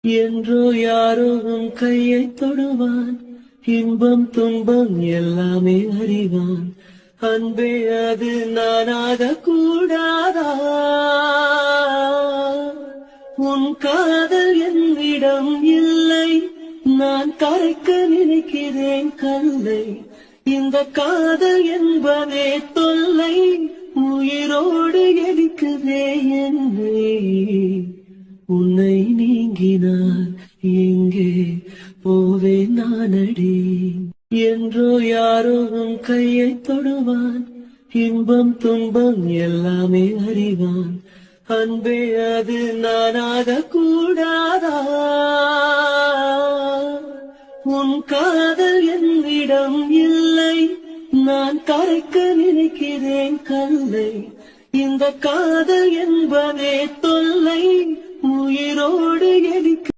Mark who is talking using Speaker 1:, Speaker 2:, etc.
Speaker 1: என்றோ யாரோ உன் கையை தொடுவான், இன்பம் துன்பம் எல்லாமே அறிவான். அன்பே அது நானாக கூடாதா? உன் காதல் என்னிடம் இல்லை, நான் கரைக்க நினைக்கிறேன் கல்லை. இந்த காதல் என்பதே தொல்லை, உயிரோடு எரிக்குதே என்னை. உன்னை நீங்கினார் எங்கே போவேன் நானடி? என்றோ யாரோ உன் கையை தொடுவான், இன்பம் துன்பம் எல்லாமே அறிவான். அன்பே அது நானாக கூடாதா? உன் காதல் என்னிடம் இல்லை, நான் கரைக்க நினைக்கிறேன் கல்லை. இந்த காதல் என்பதே தொல்லை, உயிரோடு